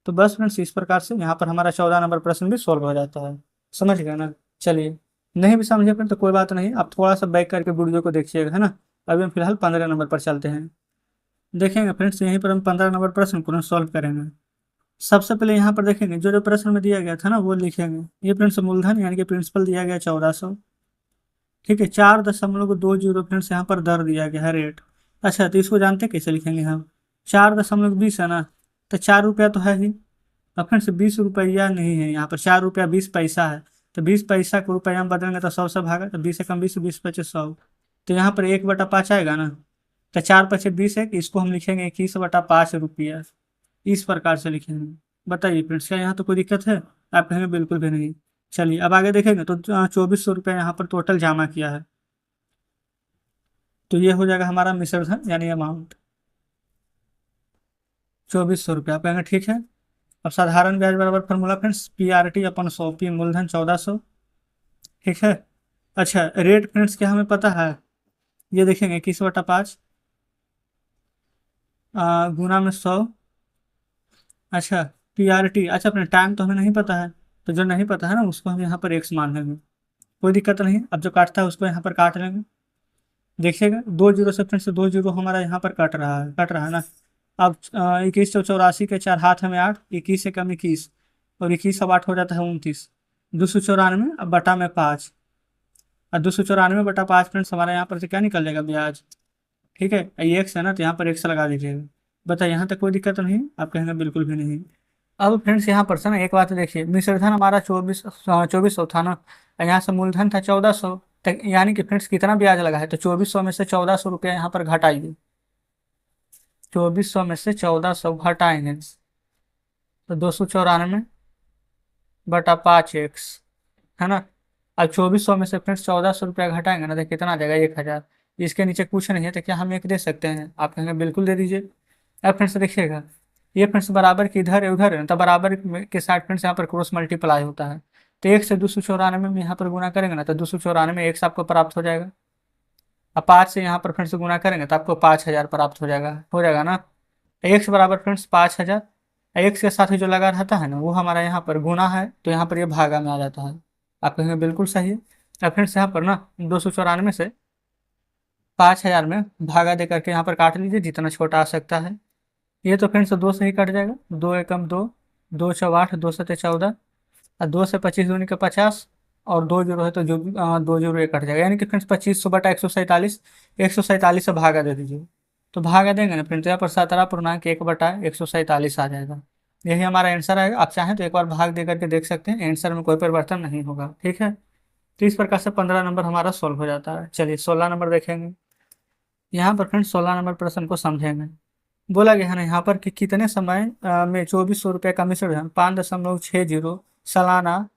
तो बस फ्रेंड्स इस प्रकार से यहाँ पर हमारा 14 नंबर प्रश्न भी सॉल्व हो जाता है। समझ गए ना। चलिए नहीं भी समझे फ्रेंड तो कोई बात नहीं, आप थोड़ा सा बैक करके वीडियो को देखिएगा, है ना। अभी हम फिलहाल 15 नंबर पर चलते हैं। देखेंगे फ्रेंड्स यहीं पर हम 15 नंबर प्रश्न को सॉल्व करेंगे। सबसे पहले यहाँ पर देखेंगे जो जो प्रश्न में दिया गया था ना वो लिखेंगे। ये फ्रेंड्स मूलधन यानी कि प्रिंसिपल दिया गया 1400, ठीक है। 4.20 फ्रेंड्स यहाँ पर दर दिया गया है, रेट। अच्छा तो इसको जानते कैसे लिखेंगे हम? 4.20 है ना, तो 4 रुपया तो है ही। अब फ्रेंड्स 20 रुपया नहीं है, यहाँ पर 4 रुपया 20 पैसा है। तो 20 पैसा को रुपया में बदलेंगे तो 100 से भागा, तो 20 एकम 20, 20 × 25 100। तो यहाँ पर 1/5 आएगा ना, तो 4×5 = 20 है कि इसको हम लिखेंगे 21/5 रुपया, इस प्रकार से लिखेंगे। बताइए फ्रेंड्स, क्या यहाँ तो कोई दिक्कत है? आप कहेंगे बिल्कुल भी नहीं। चलिए अब आगे देखेंगे तो 2400 रुपया यहाँ पर टोटल जमा किया है, तो ये हो जाएगा हमारा मिश्र धन यानी अमाउंट 2400 रुपया। आप कहेंगे ठीक है। अब साधारण ब्याज बराबर फॉर्मूला फ्रेंड्स, PRT/100, P मूलधन 1400, ठीक है। अच्छा रेट फ्रेंड्स क्या हमें पता है, ये देखेंगे 21/5 गुना में 100। अच्छा PRT, अच्छा अपने टाइम तो हमें नहीं पता है, तो जो नहीं पता है ना उसको हम यहाँ पर एक्स मान लेंगे, कोई दिक्कत नहीं। अब जो काटता है उसको यहाँ पर काट लेंगे। देखिएगा 2 जीरो से फ्रेंड्स 2 जीरो हमारा यहाँ पर कट रहा है ना। अब 2184 के 4 हाथ में 8, 21 से कम 21, और 21 अब 8 हो जाता है 29, 294 अब बटा में 5, और 294/5 फ्रेंड्स हमारा यहाँ पर से क्या निकल जाएगा, ब्याज। ठीक है, ये एक्स है ना, तो यहाँ पर एक्स लगा दीजिएगा। बताइए यहाँ तक कोई दिक्कत तो नहीं? आप कहेंगे बिल्कुल भी नहीं। अब फ्रेंड्स यहाँ पर से ना एक बात देखिए, मिश्रधन हमारा 2400 था ना, यहाँ से मूलधन था 1400, यानी कि फ्रेंड्स कितना ब्याज लगा है, तो 2400 में से 1400 रुपया यहाँ पर घटाइए। 2400 में से 1400 घटाएंगे तो 294/5x, है ना। अब 2400 में से फ्रेंड्स 1400 रुपया घटाएंगे ना, तो कितना आ जाएगा, 1000। इसके नीचे कुछ नहीं है, तो क्या हम एक दे सकते हैं? आप कहेंगे बिल्कुल दे दीजिए। अब फ्रेंड्स देखिएगा, ये फ्रेंड्स बराबर की इधर है उधर है, तो बराबर के साथ फ्रेंड्स यहाँ पर क्रॉस मल्टीप्लाई होता है, तो 1 से 294 में यहाँ पर गुना करेंगे ना, तो 294 एक्स आपको प्राप्त हो जाएगा। अब 5 से यहाँ पर फ्रेंड्स गुना करेंगे तो आपको 5000 प्राप्त हो जाएगा ना। एक्स बराबर फ्रेंड्स 5000, एक्स के साथ ही जो लगा रहता है ना वो हमारा यहाँ पर गुना है, तो यहाँ पर ये भागा में आ जाता है। आप कहेंगे बिल्कुल सही है। अब फ्रेंड्स यहाँ पर ना 294 से 5000 में भागा दे करके यहाँ पर काट लीजिए, जितना छोटा आ सकता है। ये तो फ्रेंड्स 2 से ही कट जाएगा, 2 एकम 2, 2×8, 2×7=14, और 2 से 25 दूनी का 50, और 2 जीरो है तो जो 2 जीरो ये कट जाएगा, यानी कि फ्रेंड्स 2500/147, 147 से भागा दे दीजिए। तो भागा देंगे ना फ्रेंड्स, यहाँ पर 17.1/147 आ जाएगा। यही हमारा आंसर आएगा। आप चाहें तो एक बार भाग दे करके देख सकते हैं, आंसर में कोई परिवर्तन नहीं होगा, ठीक है। तो इस प्रकार से 15 नंबर हमारा सोल्व हो जाता है। चलिए 16 नंबर देखेंगे। यहाँ पर फ्रेंड्स 16 नंबर प्रश्न को समझेंगे। बोला गया है ना यहाँ पर कि कितने समय में 2400 रुपये का मिश्रण 5.60 सालाना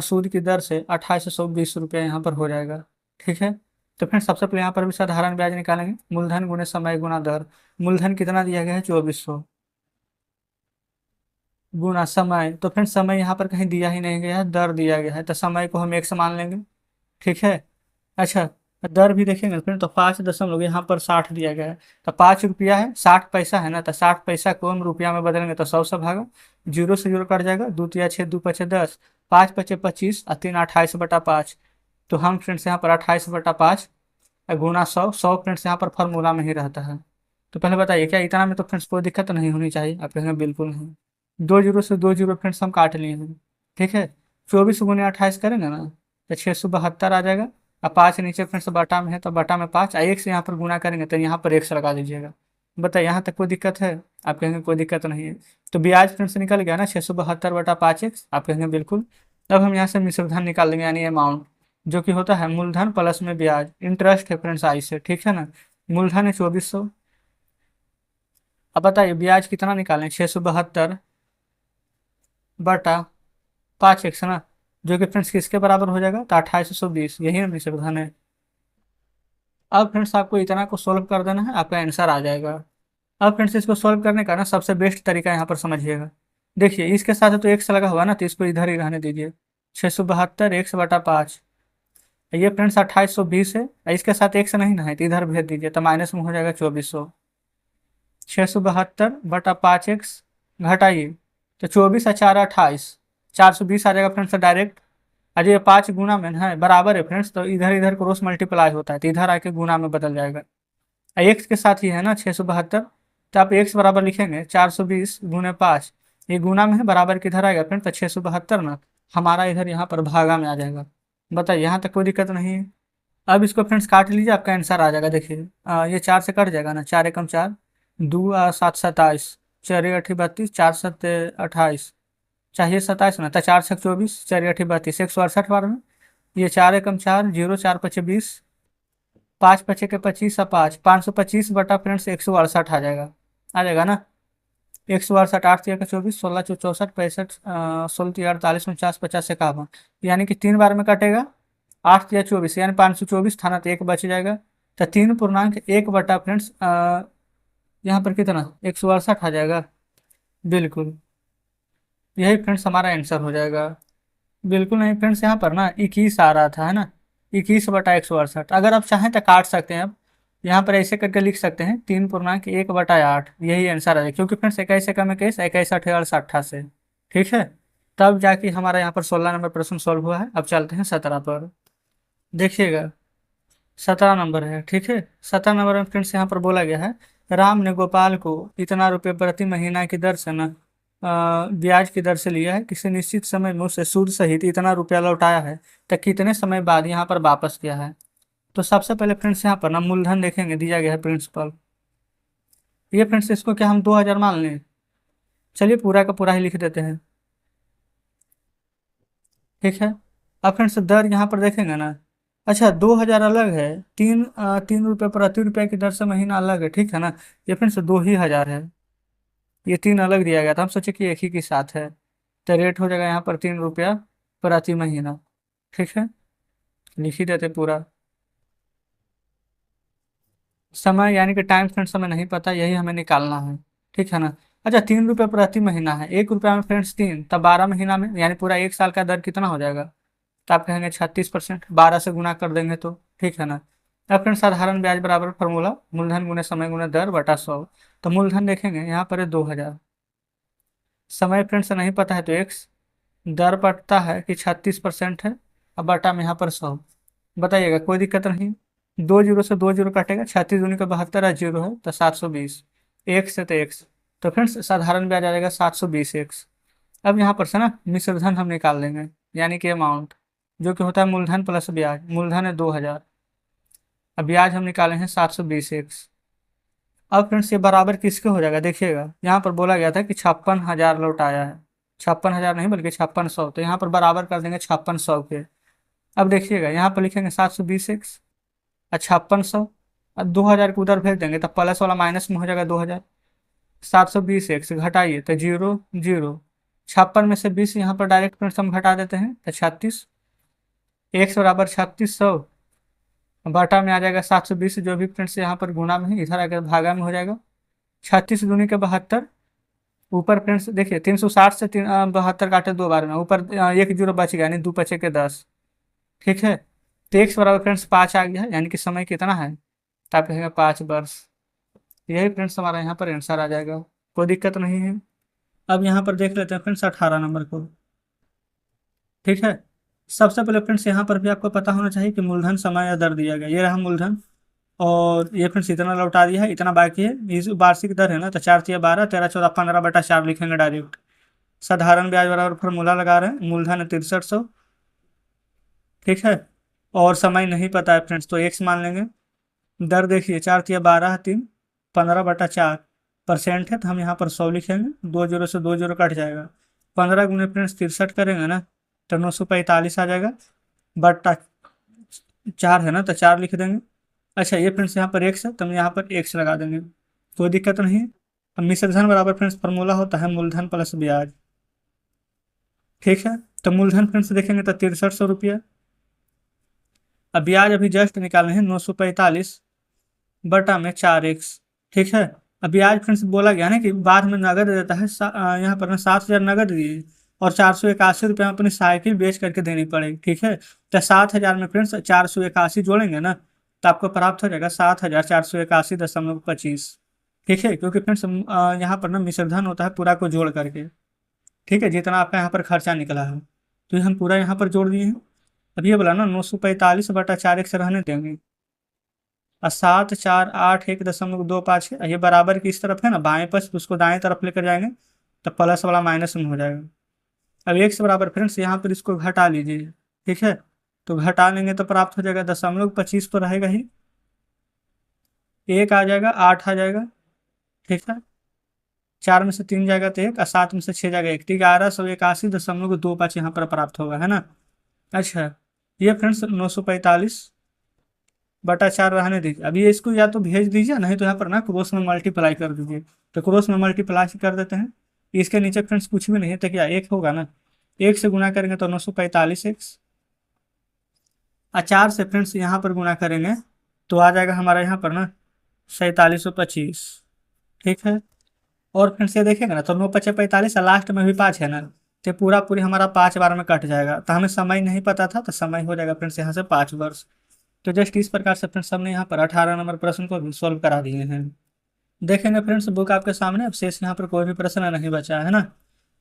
सूद की दर से 2820 रुपया यहाँ पर हो जाएगा, ठीक है। तो फ्रेंड्स सबसे पहले यहाँ पर भी साधारण ब्याज निकालेंगे, मूलधन गुणे समय गुना दर। मूलधन कितना दिया गया है, 2400, गुना समय, तो फ्रेंड्स समय यहाँ पर कहीं दिया ही नहीं गया है, दर दिया गया है, तो समय को हम 1 मान लेंगे, ठीक है। अच्छा दर भी देखेंगे फ्रेंड, तो 5 दशमलव यहाँ पर 60 दिया गया है, तो 5 रुपया है, 60 पैसा है ना, तो 60 पैसा को हम रुपया में बदलेंगे तो 100 से भागा, जीरो से जीरो कट जाएगा, 2×6 2×5 10, 5×5 25, और 3 28/5। तो हम फ्रेंड्स यहाँ पर 28/5 गुना 100, 100 फ्रेंड्स यहाँ पर फॉर्मूला में ही रहता है। तो पहले बताइए क्या इतना में तो फ्रेंड्स कोई दिक्कत नहीं होनी चाहिए? आप कहेंगे बिल्कुल नहीं। 2 जीरो से 2 जीरो फ्रेंड्स हम काट लिए हैं, ठीक है। 24 × 28 करेंगे ना, तो 672 आ जाएगा। अब 5 नीचे फ्रेंड्स बटा में है, तो बटा में 5, 1 से यहाँ पर गुना करेंगे तो यहाँ पर 1 से लगा दीजिएगा। बताइए यहाँ तक कोई दिक्कत है? आप कहेंगे कोई दिक्कत नहीं है। तो ब्याज फ्रेंड्स निकल गया ना 672/5x, आप कहेंगे बिल्कुल। अब हम यहाँ से मिश्रधन निकाल देंगे, यानी अमाउंट, जो कि होता है मूलधन प्लस में ब्याज, इंटरेस्ट है फ्रेंड्स आई से, ठीक है ना। मूलधन है 2400, अब बताइए ब्याज कितना निकालें, 672/5x ना, जो कि फ्रेंड्स किसके बराबर हो जाएगा, तो 2820, यही ना मिश्रधन है। अब फ्रेंड्स आपको इतना को सोल्व कर देना है, आपका आंसर आ जाएगा। अब फ्रेंड्स इसको सोल्व करने का ना सबसे बेस्ट तरीका यहाँ पर समझिएगा। देखिए इसके साथ तो एक्स लगा हुआ ना, तो इसको इधर ही रहने दीजिए, 672 x/5, ये फ्रेंड्स 2820 है, इसके साथ एक्स नहीं ना है तो इधर भेज दीजिए, तो माइनस में हो जाएगा 2400। 672/5x घटाइए, तो 24 और 4 28, 420 आ जाएगा फ्रेंड्स डायरेक्ट। आज ये 5 गुना में है बराबर है फ्रेंड्स, तो इधर इधर क्रॉस मल्टीप्लाई होता है, तो इधर आके गुना में बदल जाएगा। एक्स के साथ ही है ना 672, तो आप एक्स बराबर लिखेंगे 420 × 5, ये गुना में है, बराबर किधर आएगा फ्रेंड्स, तो 672 ना हमारा इधर यहाँ पर भागा में आ जाएगा। बताइए यहाँ तक कोई दिक्कत नहीं है। अब इसको फ्रेंड्स काट लीजिए, आपका आंसर आ जाएगा। देखिए ये 4 से कट जाएगा ना, 4 एकम 4, 2×7 27, 4×8 32, 4×7 28, चाहिए 27 ना, तो 4×6 24, 4×8 32, 168 बार में, ये 4 एकम 4, 0 4×5 20, 5 पचे के 25 और 525 बटा फ्रेंड्स 168 आ जाएगा ना। 168, 8 तिया का 24, 16 चौ 64, 65, 16 तिया 48, 49, 50, 51, यानी कि 3 बार में कटेगा। 8 तिया 24 यानी 524 थाना तो एक बच जाएगा। तो 3 पूर्णांक 1 बटा फ्रेंड्स यहाँ पर कितना 168 आ जाएगा। बिल्कुल, यही फ्रेंड्स हमारा आंसर हो जाएगा। बिल्कुल नहीं फ्रेंड्स, यहाँ पर ना 21 आ रहा था, है ना। 21 बटा 168, अगर आप चाहें तो काट सकते हैं। अब यहाँ पर ऐसे करके लिख सकते हैं 3 पूर्णांक 1 बटा 8, यही आंसर आ जाएगा, क्योंकि फ्रेंड्स 21 से कम 21, 21 अठे 60 से। ठीक है, तब जाके हमारा यहाँ पर 16 नंबर प्रश्न सॉल्व हुआ है। अब चलते हैं 17 पर। देखिएगा 17 नंबर है। ठीक है, 17 नंबर में फ्रेंड्स यहाँ पर बोला गया है, राम ने गोपाल को इतना रुपये प्रति महीना की दर से ना ब्याज की दर से लिया है, किसी निश्चित समय में उसे सूद सहित इतना रुपया लौटाया है, तो कितने समय बाद यहाँ पर वापस किया है। तो सबसे पहले फ्रेंड्स यहाँ पर ना मूलधन देखेंगे, दिया गया है प्रिंसिपल। ये फ्रेंड्स इसको क्या हम 2000 मान लें। चलिए पूरा का पूरा ही लिख देते हैं। ठीक है, अब फ्रेंड्स दर यहाँ पर देखेंगे ना। अच्छा, 2000 अलग है, 3 रुपये प्रति रुपये की दर से महीना अलग है। ठीक है ना, ये फ्रेंड्स 2000 है, ये 3 अलग दिया गया था, हम सोचे कि एक ही के साथ है। तो रेट हो जाएगा यहाँ पर 3 रुपया प्रति महीना। ठीक है, लिख ही देते पूरा। समय यानी कि टाइम फ्रेंड्स हमें नहीं पता, यही हमें निकालना है। ठीक है ना। अच्छा, 3 रुपये प्रति महीना है, 1 रुपया में फ्रेंड्स 3, तब 12 महीना में यानी पूरा 1 साल का दर कितना हो जाएगा। तो आप कहेंगे 36%, 12 से गुना कर देंगे तो। ठीक है ना। अब फ्रेंड्स साधारण ब्याज बराबर फॉर्मूला मूलधन गुने समय गुने दर बटा 100। तो मूलधन देखेंगे यहाँ पर है 2000, समय फ्रेंड्स नहीं पता है तो एक्स, दर पड़ता है कि 36% है, अब बटा में यहाँ पर 100। बताइएगा, कोई दिक्कत नहीं। 2 जीरो से 2 जीरो कटेगा, 36 दूनी का 72 है, जीरो है तो 720, एक्स है तो एक्स। तो फ्रेंड्स साधारण ब्याज आ जाएगा 720 एक्स। अब यहाँ पर से ना मिश्र धन हम निकाल लेंगे, यानी कि अमाउंट जो कि होता है मूलधन प्लस ब्याज। मूलधन है 2000, अब ब्याज हम निकाले हैं 720 एक्स। अब फ्रेंड्स ये बराबर किसके हो जाएगा, देखिएगा यहाँ पर बोला गया था कि 56,000 लौटाया है। 56,000 नहीं बल्कि 5600, तो यहाँ पर बराबर कर देंगे 5600 के। अब देखिएगा यहाँ पर लिखेंगे 720 एक्स और 5600, और 2000 को उधर भेज देंगे तो प्लस वाला माइनस में हो जाएगा 2000। 720 एक्स घटाइए तो जीरो जीरो, 56 में से 20 यहाँ पर डायरेक्ट फ्रेंड्स हम घटा देते हैं तो 36, एक्स बराबर 3600, बटा में आ जाएगा 720, जो भी फ्रेंड्स यहाँ पर गुना में है, इधर आकर भागा में हो जाएगा। 36 दूनी के 72, ऊपर फ्रेंड्स देखिए 360 से 72 काटे 2 बार में, ऊपर 1 जीरो बच गया, यानी 2 पचे के 10। ठीक है, तो एक्स बराबर फ्रेंड्स 5 आ गया, यानी कि समय कितना है, तो आप कहेंगे 5 वर्ष। यही फ्रेंड्स हमारा यहाँ पर आंसर आ जाएगा, कोई दिक्कत नहीं है। अब यहाँ पर देख लेते हैं फ्रेंड्स 18 नंबर को। ठीक है, सबसे पहले फ्रेंड्स यहाँ पर भी आपको पता होना चाहिए कि मूलधन समय या दर दिया गया, ये रहा मूलधन, और ये फ्रेंड्स इतना लौटा दिया है, इतना बाकी है। इस वार्षिक दर है ना, तो 4 तिया 12, 13 14 15 बटा 4 लिखेंगे डायरेक्ट। साधारण ब्याज बराबर फॉर्मूला लगा रहे हैं, मूलधन है 6300। ठीक है, और समय नहीं पता है फ्रेंड्स तो एक्स मान लेंगे। दर देखिए 4 तिया 12 3, 15 बटा 4 परसेंट है, तो हम यहाँ पर 100 लिखेंगे। 2 जीरो से 2 जीरो कट जाएगा, 15 गुने फ्रेंड्स 63 करेंगे ना तो 945 आ जाएगा, बटा 4 है ना तो 4 लिख देंगे। अच्छा, ये फ्रेंड्स यहाँ पर एक्स है तो हम यहाँ पर एक्स लगा देंगे, कोई दिक्कत नहीं है। अब मिश्र धन बराबर फ्रेंड्स फॉर्मूला होता है मूलधन प्लस ब्याज। ठीक है, तो मूलधन फ्रेंड्स देखेंगे तो 6300 रुपया, अब ब्याज अभी जस्ट निकाले हैं 945 बटा में 4x। ठीक है, अब ब्याज फ्रेंड्स बोला गया ना कि बाद में नगद देता है, यहाँ पर ना 7,000 नगद दिए और 481 रुपये में अपनी साइकिल बेच करके देनी पड़ेगी। ठीक है, तो 7,000 में फ्रेंड्स 481 जोड़ेंगे ना तो आपको प्राप्त हो जाएगा 7,481.25। ठीक है, क्योंकि फ्रेंड्स यहाँ पर ना मिश्रधन होता है पूरा को जोड़ करके। ठीक है, जितना आपका यहाँ पर खर्चा निकला है तो ये हम पूरा यहाँ पर जोड़ दिए हैं। अब ये बोला ना 945 बटा 4x रहने देंगे, और 7,481.25 ये बराबर की इस तरफ है ना बाएं पास, उसको दाएं तरफ लेकर जाएंगे तो प्लस वाला माइनस में हो जाएगा। अब x बराबर फ्रेंड्स यहाँ पर इसको घटा लीजिए। ठीक है, तो घटा लेंगे तो प्राप्त हो जाएगा 0.25 तो रहेगा ही, 1 आ जाएगा, 8 आ जाएगा। ठीक है, 4 में से 3 जाएगा तो 1, और 7 में से 6 जाएगा 1, 1181.25 यहाँ पर प्राप्त होगा, है ना। अच्छा, ये फ्रेंड्स 945 बटा 4 रहने दीजिए। अभी इसको या तो भेज दीजिए, नहीं तो यहाँ पर ना क्रॉस में मल्टीप्लाई कर दीजिए। तो क्रॉस में मल्टीप्लाई कर देते हैं। इसके नीचे फ्रेंड्स कुछ भी नहीं है, तो क्या एक होगा ना, एक से गुना करेंगे तो 945x, और 4 से फ्रेंड्स यहाँ पर गुना करेंगे तो आ जाएगा हमारा यहाँ पर ना 4725। ठीक है। और फ्रेंड्स ये देखेंगे ना तो 9 × 5 = 45, और लास्ट में भी 5 है ना, तो पूरा पूरी हमारा 5 बार में कट जाएगा। तो हमें समय नहीं पता था, तो समय हो जाएगा फ्रेंड्स यहाँ से 5 वर्ष। तो जस्ट इस प्रकार से फ्रेंड्स हमने यहाँ पर 18 नंबर प्रश्न को भी सॉल्व करा दिए हैं। देखेंगे फ्रेंड्स बुक आपके सामने, अब शेष यहाँ पर कोई भी प्रश्न नहीं बचा है ना।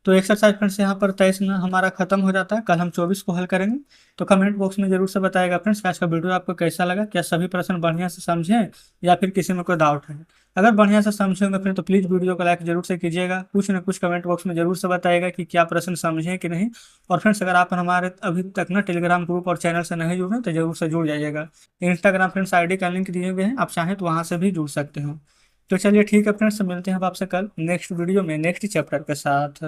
तो एक्सरसाइज फ्रेंड्स यहाँ पर 23 ना हमारा खत्म हो जाता है। कल हम 24 को हल करेंगे। तो कमेंट बॉक्स में जरूर से बताएगा फ्रेंड्स कि आज का वीडियो आपको कैसा लगा, क्या सभी प्रश्न बढ़िया से समझे या फिर किसी में कोई डाउट है। अगर बढ़िया से समझे होंगे फिर तो प्लीज़ वीडियो को लाइक जरूर से कीजिएगा, कुछ ना कुछ कमेंट बॉक्स में जरूर से बताएगा कि क्या प्रश्न समझे कि नहीं। और फ्रेंड्स अगर आप हमारे अभी तक ना टेलीग्राम ग्रुप और चैनल से नहीं जुड़े तो जरूर से जुड़ जाइएगा। इंस्टाग्राम फ्रेंड्स आईडी का लिंक दिए हुए हैं, आप चाहें तो वहाँ से भी जुड़ सकते हो। तो चलिए ठीक है फ्रेंड्स, मिलते हैं अब आपसे कल नेक्स्ट वीडियो में नेक्स्ट चैप्टर के साथ।